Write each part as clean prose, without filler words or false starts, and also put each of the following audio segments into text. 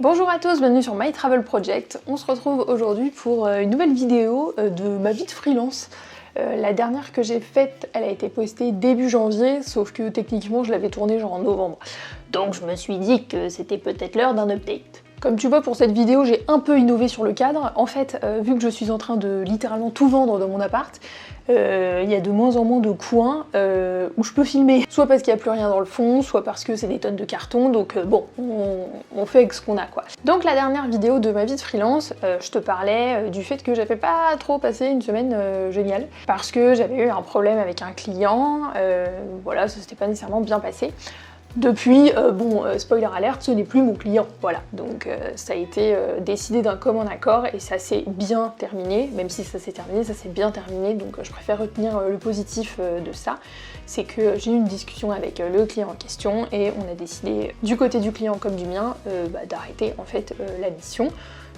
Bonjour à tous, bienvenue sur My Travel Project. On se retrouve aujourd'hui pour une nouvelle vidéo de ma vie de freelance. La dernière que j'ai faite, elle a été postée début janvier, sauf que techniquement je l'avais tournée genre en novembre. Donc je me suis dit que c'était peut-être l'heure d'un update. Comme tu vois, pour cette vidéo, j'ai un peu innové sur le cadre. En fait, vu que je suis en train de littéralement tout vendre dans mon appart, il y a de moins en moins de coins où je peux filmer. Soit parce qu'il n'y a plus rien dans le fond, soit parce que c'est des tonnes de carton, donc bon, on fait avec ce qu'on a quoi. Donc la dernière vidéo de ma vie de freelance, je te parlais du fait que j'avais pas trop passé une semaine géniale, parce que j'avais eu un problème avec un client, voilà, ça s'était pas nécessairement bien passé. Depuis, spoiler alert, ce n'est plus mon client, voilà. Donc ça a été décidé d'un commun accord et ça s'est bien terminé, même si ça s'est terminé, ça s'est bien terminé, donc je préfère retenir le positif de ça. C'est que j'ai eu une discussion avec le client en question et on a décidé, du côté du client comme du mien, d'arrêter en fait la mission.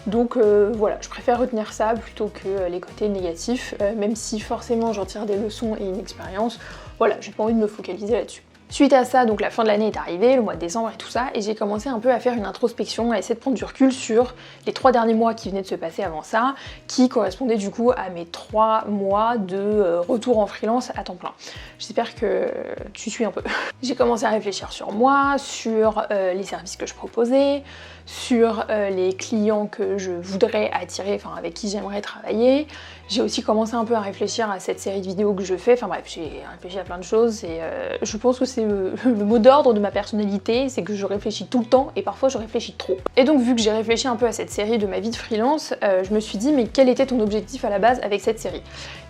Donc voilà, je préfère retenir ça plutôt que les côtés négatifs, même si forcément j'en tire des leçons et une expérience, voilà, j'ai pas envie de me focaliser là-dessus. Suite à ça, donc la fin de l'année est arrivée, le mois de décembre et tout ça, et j'ai commencé un peu à faire une introspection, à essayer de prendre du recul sur les 3 derniers mois qui venaient de se passer avant ça, qui correspondaient du coup à mes 3 mois de retour en freelance à temps plein. J'espère que tu suis un peu. J'ai commencé à réfléchir sur moi, sur les services que je proposais, sur les clients que je voudrais attirer, enfin avec qui j'aimerais travailler. J'ai aussi commencé un peu à réfléchir à cette série de vidéos que je fais, enfin bref, j'ai réfléchi à plein de choses et je pense que c'est le mot d'ordre de ma personnalité, c'est que je réfléchis tout le temps et parfois je réfléchis trop. Et donc vu que j'ai réfléchi un peu à cette série de ma vie de freelance, je me suis dit mais quel était ton objectif à la base avec cette série?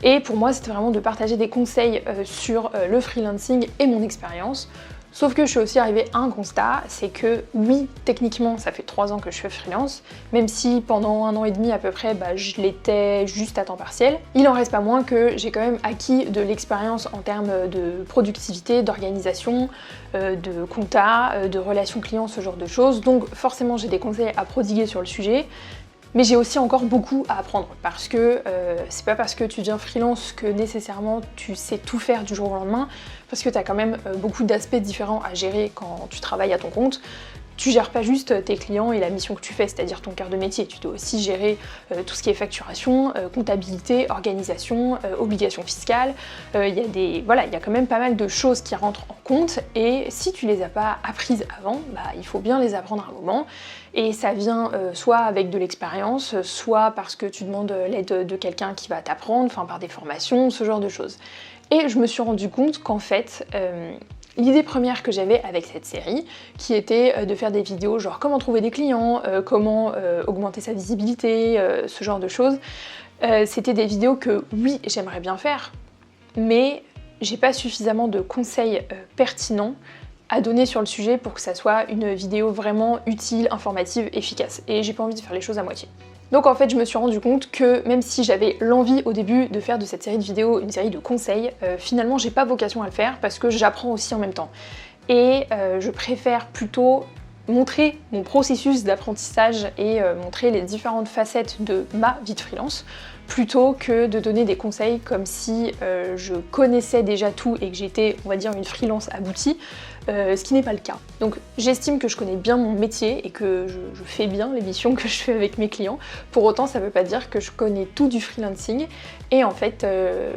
Et pour moi c'était vraiment de partager des conseils sur le freelancing et mon expérience. Sauf que je suis aussi arrivée à un constat, c'est que oui, techniquement, ça fait 3 ans que je fais freelance, même si pendant 1 an et demi à peu près, je l'étais juste à temps partiel. Il en reste pas moins que j'ai quand même acquis de l'expérience en termes de productivité, d'organisation, de compta, de relations clients, ce genre de choses. Donc forcément, j'ai des conseils à prodiguer sur le sujet. Mais j'ai aussi encore beaucoup à apprendre parce que c'est pas parce que tu deviens freelance que nécessairement tu sais tout faire du jour au lendemain, parce que tu as quand même beaucoup d'aspects différents à gérer quand tu travailles à ton compte. Tu gères pas juste tes clients et la mission que tu fais, c'est-à-dire ton cœur de métier, tu dois aussi gérer tout ce qui est facturation, comptabilité, organisation, obligations fiscales. Il y a quand même pas mal de choses qui rentrent en compte et si tu les as pas apprises avant, il faut bien les apprendre à un moment. Et ça vient soit avec de l'expérience, soit parce que tu demandes l'aide de quelqu'un qui va t'apprendre, enfin par des formations, ce genre de choses. Et je me suis rendu compte qu'en fait, l'idée première que j'avais avec cette série, qui était de faire des vidéos genre comment trouver des clients, comment augmenter sa visibilité, ce genre de choses, c'était des vidéos que oui, j'aimerais bien faire, mais j'ai pas suffisamment de conseils pertinents à donner sur le sujet pour que ça soit une vidéo vraiment utile, informative, efficace. Et j'ai pas envie de faire les choses à moitié. Donc en fait je me suis rendu compte que même si j'avais l'envie au début de faire de cette série de vidéos une série de conseils, finalement j'ai pas vocation à le faire parce que j'apprends aussi en même temps. Et je préfère plutôt montrer mon processus d'apprentissage et montrer les différentes facettes de ma vie de freelance plutôt que de donner des conseils comme si je connaissais déjà tout et que j'étais, on va dire, une freelance aboutie, ce qui n'est pas le cas. Donc j'estime que je connais bien mon métier et que je fais bien les missions que je fais avec mes clients. Pour autant, ça veut pas dire que je connais tout du freelancing. Et en fait,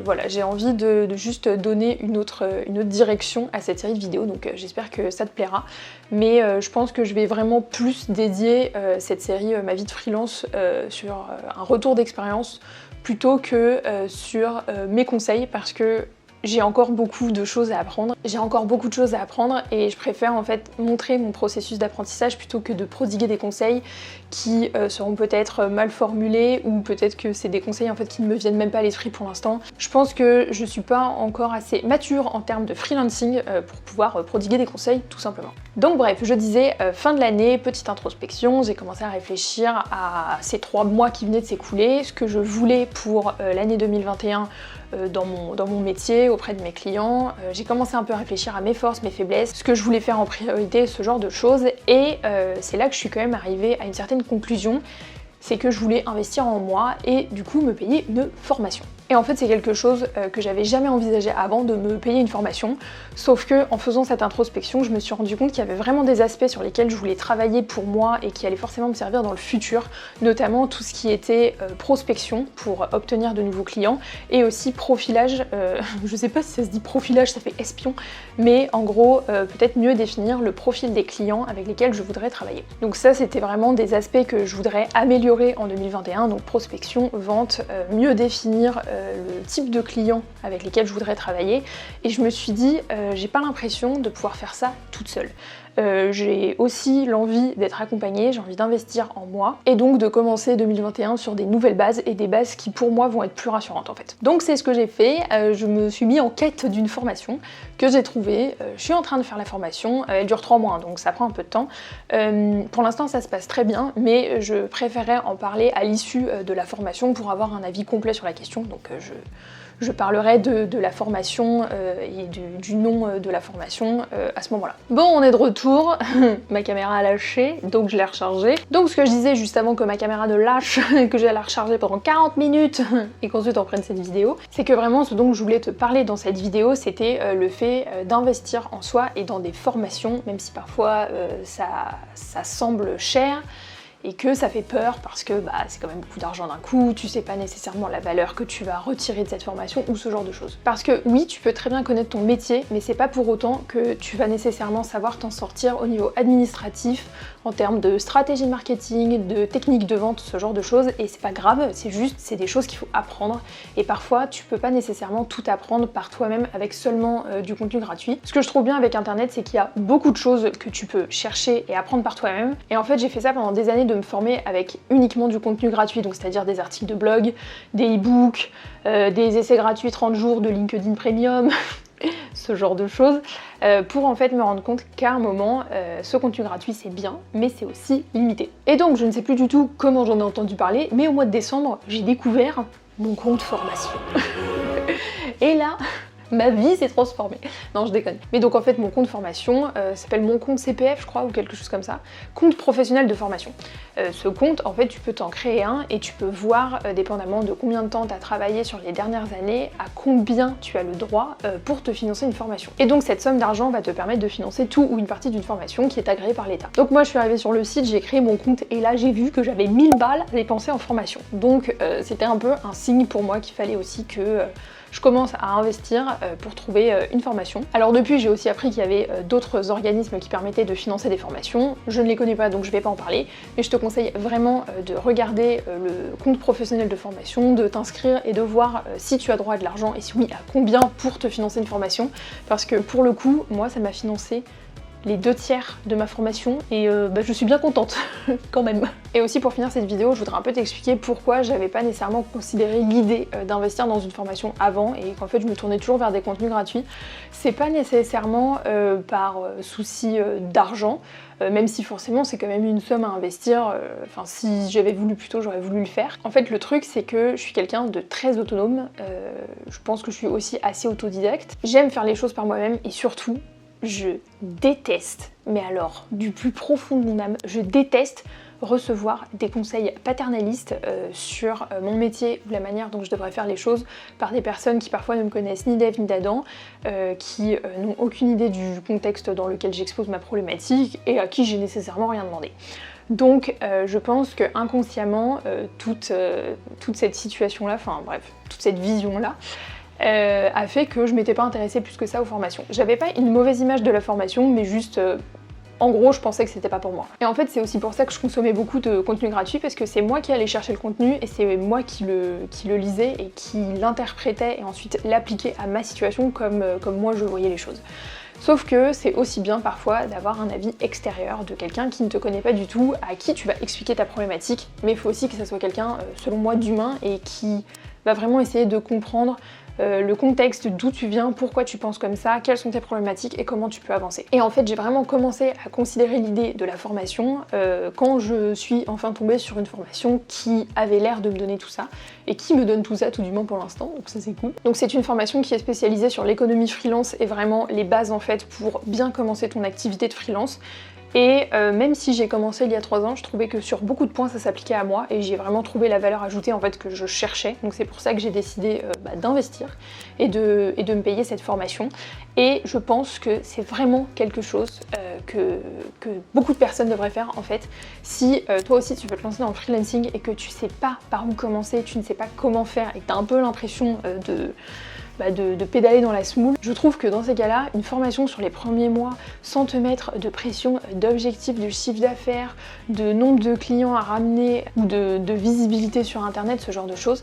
voilà, j'ai envie de juste donner une autre direction à cette série de vidéos, donc j'espère que ça te plaira. Mais je pense que je vais vraiment plus dédier cette série, ma vie de freelance, sur un retour d'expérience plutôt que sur mes conseils parce que j'ai encore beaucoup de choses à apprendre. J'ai encore beaucoup de choses à apprendre et je préfère en fait montrer mon processus d'apprentissage plutôt que de prodiguer des conseils qui seront peut-être mal formulés ou peut-être que c'est des conseils en fait qui ne me viennent même pas à l'esprit pour l'instant. Je pense que je suis pas encore assez mature en termes de freelancing pour pouvoir prodiguer des conseils tout simplement. Donc bref, je disais fin de l'année, petite introspection, j'ai commencé à réfléchir à ces 3 mois qui venaient de s'écouler, ce que je voulais pour l'année 2021 dans mon métier, auprès de mes clients. J'ai commencé un peu à réfléchir à mes forces, mes faiblesses, ce que je voulais faire en priorité, ce genre de choses. Et c'est là que je suis quand même arrivée à une certaine conclusion, c'est que je voulais investir en moi et du coup me payer une formation. Et en fait c'est quelque chose que j'avais jamais envisagé avant, de me payer une formation, sauf que en faisant cette introspection, je me suis rendu compte qu'il y avait vraiment des aspects sur lesquels je voulais travailler pour moi et qui allaient forcément me servir dans le futur, notamment tout ce qui était prospection pour obtenir de nouveaux clients et aussi profilage, je sais pas si ça se dit profilage, ça fait espion, mais en gros peut-être mieux définir le profil des clients avec lesquels je voudrais travailler. Donc ça c'était vraiment des aspects que je voudrais améliorer en 2021, donc prospection, vente, mieux définir le type de clients avec lesquels je voudrais travailler, et je me suis dit j'ai pas l'impression de pouvoir faire ça toute seule. J'ai aussi l'envie d'être accompagnée, j'ai envie d'investir en moi et donc de commencer 2021 sur des nouvelles bases et des bases qui pour moi vont être plus rassurantes en fait. Donc c'est ce que j'ai fait, je me suis mis en quête d'une formation que j'ai trouvée, je suis en train de faire la formation, elle dure 3 mois donc ça prend un peu de temps. Pour l'instant ça se passe très bien mais je préférais en parler à l'issue de la formation pour avoir un avis complet sur la question, donc je parlerai de la formation et du nom de la formation à ce moment-là. Bon, on est de retour, ma caméra a lâché, donc je l'ai rechargée. Donc ce que je disais juste avant que ma caméra ne lâche, que j'allais la recharger pendant 40 minutes et qu'ensuite on prenne cette vidéo, c'est que vraiment ce dont je voulais te parler dans cette vidéo, c'était le fait d'investir en soi et dans des formations, même si parfois ça semble cher, et que ça fait peur parce que c'est quand même beaucoup d'argent d'un coup, tu sais pas nécessairement la valeur que tu vas retirer de cette formation ou ce genre de choses. Parce que oui, tu peux très bien connaître ton métier, mais c'est pas pour autant que tu vas nécessairement savoir t'en sortir au niveau administratif, en termes de stratégie de marketing, de technique de vente, ce genre de choses, et c'est pas grave, c'est des choses qu'il faut apprendre, et parfois tu peux pas nécessairement tout apprendre par toi-même avec seulement du contenu gratuit. Ce que je trouve bien avec internet, c'est qu'il y a beaucoup de choses que tu peux chercher et apprendre par toi-même, et en fait j'ai fait ça pendant des années de me former avec uniquement du contenu gratuit, donc c'est-à-dire des articles de blog, des e-books, des essais gratuits 30 jours de LinkedIn Premium, ce genre de choses, pour en fait me rendre compte qu'à un moment, ce contenu gratuit c'est bien, mais c'est aussi limité. Et donc je ne sais plus du tout comment j'en ai entendu parler, mais au mois de décembre, j'ai découvert mon compte formation. Et là, ma vie s'est transformée. Non, je déconne. Mais donc en fait, mon compte formation s'appelle mon compte CPF, je crois, ou quelque chose comme ça. Compte professionnel de formation. Ce compte, en fait, tu peux t'en créer un et tu peux voir, dépendamment de combien de temps tu as travaillé sur les dernières années, à combien tu as le droit pour te financer une formation. Et donc cette somme d'argent va te permettre de financer tout ou une partie d'une formation qui est agréée par l'État. Donc moi, je suis arrivée sur le site, j'ai créé mon compte et là, j'ai vu que j'avais 1000 balles dépensées en formation. Donc c'était un peu un signe pour moi qu'il fallait aussi que je commence à investir pour trouver une formation. Alors depuis, j'ai aussi appris qu'il y avait d'autres organismes qui permettaient de financer des formations. Je ne les connais pas donc je vais pas en parler, mais je te conseille vraiment de regarder le compte professionnel de formation, de t'inscrire et de voir si tu as droit à de l'argent et si oui, à combien pour te financer une formation, parce que pour le coup, moi ça m'a financé les 2/3 de ma formation et je suis bien contente quand même. Et aussi pour finir cette vidéo, je voudrais un peu t'expliquer pourquoi j'avais pas nécessairement considéré l'idée d'investir dans une formation avant et qu'en fait je me tournais toujours vers des contenus gratuits. C'est pas nécessairement par souci d'argent, même si forcément c'est quand même une somme à investir, enfin si j'avais voulu plus tôt j'aurais voulu le faire. En fait le truc c'est que je suis quelqu'un de très autonome, je pense que je suis aussi assez autodidacte, j'aime faire les choses par moi-même et surtout je déteste, mais alors du plus profond de mon âme, je déteste recevoir des conseils paternalistes sur mon métier ou la manière dont je devrais faire les choses par des personnes qui parfois ne me connaissent ni d'Ève ni d'Adam, qui n'ont aucune idée du contexte dans lequel j'expose ma problématique et à qui j'ai nécessairement rien demandé. Donc je pense que inconsciemment toute cette situation-là, enfin bref, toute cette vision-là, a fait que je m'étais pas intéressée plus que ça aux formations. J'avais pas une mauvaise image de la formation, mais juste en gros je pensais que c'était pas pour moi. Et en fait c'est aussi pour ça que je consommais beaucoup de contenu gratuit, parce que c'est moi qui allais chercher le contenu et c'est moi qui le lisais et qui l'interprétait et ensuite l'appliquais à ma situation comme moi je voyais les choses. Sauf que c'est aussi bien parfois d'avoir un avis extérieur de quelqu'un qui ne te connaît pas du tout, à qui tu vas expliquer ta problématique, mais il faut aussi que ça soit quelqu'un, selon moi, d'humain et qui va vraiment essayer de comprendre le contexte, d'où tu viens, pourquoi tu penses comme ça, quelles sont tes problématiques et comment tu peux avancer. Et en fait j'ai vraiment commencé à considérer l'idée de la formation quand je suis enfin tombée sur une formation qui avait l'air de me donner tout ça et qui me donne tout ça tout du moins pour l'instant, donc ça c'est cool. Donc c'est une formation qui est spécialisée sur l'économie freelance et vraiment les bases en fait pour bien commencer ton activité de freelance. Et même si j'ai commencé il y a 3 ans, je trouvais que sur beaucoup de points ça s'appliquait à moi et j'ai vraiment trouvé la valeur ajoutée en fait que je cherchais. Donc c'est pour ça que j'ai décidé d'investir et de me payer cette formation. Et je pense que c'est vraiment quelque chose que beaucoup de personnes devraient faire en fait. Si toi aussi tu veux te lancer dans le freelancing et que tu sais pas par où commencer, tu ne sais pas comment faire et que tu as un peu l'impression de pédaler dans la semoule. Je trouve que dans ces cas-là, une formation sur les premiers mois, sans te mettre de pression, d'objectifs, de chiffre d'affaires, de nombre de clients à ramener ou de visibilité sur internet, ce genre de choses,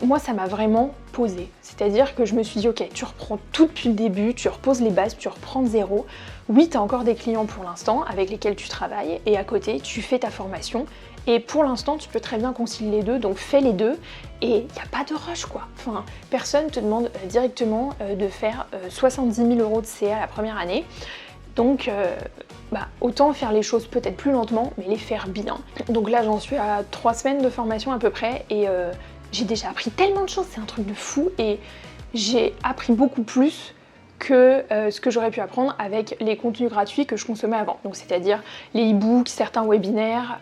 moi ça m'a vraiment posé. C'est-à-dire que je me suis dit ok, tu reprends tout depuis le début, tu reposes les bases, tu reprends de zéro. Oui, tu as encore des clients pour l'instant avec lesquels tu travailles et à côté tu fais ta formation. Et pour l'instant, tu peux très bien concilier les deux, donc fais les deux et il n'y a pas de rush quoi. Enfin, personne te demande directement de faire 70 000 € de CA la première année. Donc autant faire les choses peut-être plus lentement, mais les faire bien. Donc là, j'en suis à 3 semaines de formation à peu près et j'ai déjà appris tellement de choses, c'est un truc de fou et j'ai appris beaucoup plus que ce que j'aurais pu apprendre avec les contenus gratuits que je consommais avant. Donc c'est-à-dire les e-books, certains webinaires,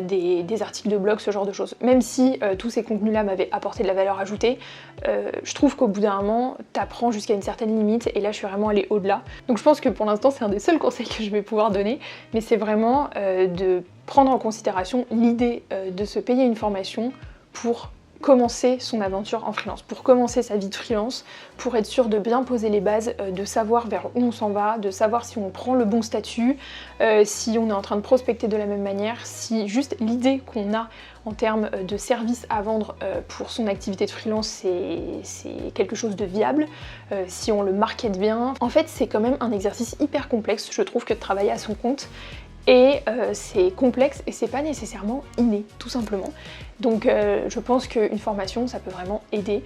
des articles de blog, ce genre de choses. Même si tous ces contenus-là m'avaient apporté de la valeur ajoutée, je trouve qu'au bout d'un moment, t'apprends jusqu'à une certaine limite et là je suis vraiment allée au-delà. Donc je pense que pour l'instant c'est un des seuls conseils que je vais pouvoir donner, mais c'est vraiment de prendre en considération l'idée de se payer une formation pour commencer son aventure en freelance, pour commencer sa vie de freelance, pour être sûr de bien poser les bases, de savoir vers où on s'en va, de savoir si on prend le bon statut, si on est en train de prospecter de la même manière, si juste l'idée qu'on a en termes de services à vendre pour son activité de freelance c'est quelque chose de viable, si on le market bien. En fait c'est quand même un exercice hyper complexe, je trouve, que de travailler à son compte. Et c'est complexe et c'est pas nécessairement inné, tout simplement. Donc je pense qu'une formation, ça peut vraiment aider.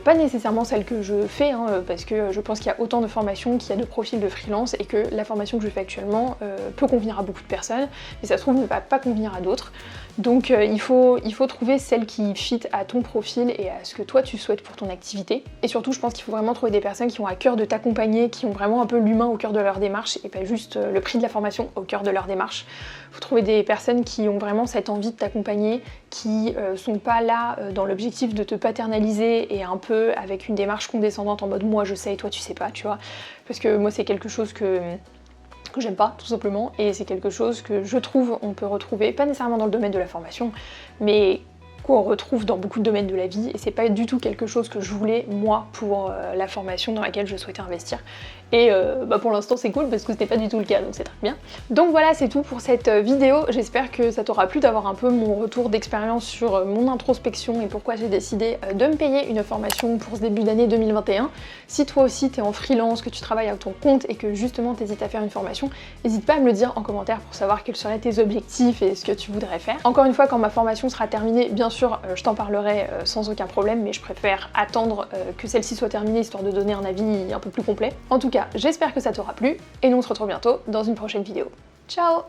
Pas nécessairement celle que je fais, parce que je pense qu'il y a autant de formations qu'il y a de profils de freelance et que la formation que je fais actuellement peut convenir à beaucoup de personnes, mais ça se trouve ne va pas convenir à d'autres. Donc il faut trouver celle qui fit à ton profil et à ce que toi tu souhaites pour ton activité. Et surtout, je pense qu'il faut vraiment trouver des personnes qui ont à cœur de t'accompagner, qui ont vraiment un peu l'humain au cœur de leur démarche et pas juste le prix de la formation au cœur de leur démarche. Il faut trouver des personnes qui ont vraiment cette envie de t'accompagner, qui sont pas là dans l'objectif de te paternaliser et un peu avec une démarche condescendante en mode moi je sais et toi tu sais pas, tu vois. Parce que moi c'est quelque chose que j'aime pas tout simplement et c'est quelque chose que je trouve on peut retrouver, pas nécessairement dans le domaine de la formation, mais qu'on retrouve dans beaucoup de domaines de la vie et c'est pas du tout quelque chose que je voulais moi pour la formation dans laquelle je souhaitais investir. Et pour l'instant c'est cool parce que c'était pas du tout le cas, donc c'est très bien. Donc voilà, c'est tout pour cette vidéo. J'espère que ça t'aura plu d'avoir un peu mon retour d'expérience sur mon introspection et pourquoi j'ai décidé de me payer une formation pour ce début d'année 2021. Si toi aussi t'es en freelance, que tu travailles à ton compte et que justement t'hésites à faire une formation, n'hésite pas à me le dire en commentaire pour savoir quels seraient tes objectifs et ce que tu voudrais faire. Encore une fois, quand ma formation sera terminée, bien sûr je t'en parlerai sans aucun problème, mais je préfère attendre que celle-ci soit terminée histoire de donner un avis un peu plus complet. En tout cas, j'espère que ça t'aura plu et nous on se retrouve bientôt dans une prochaine vidéo. Ciao!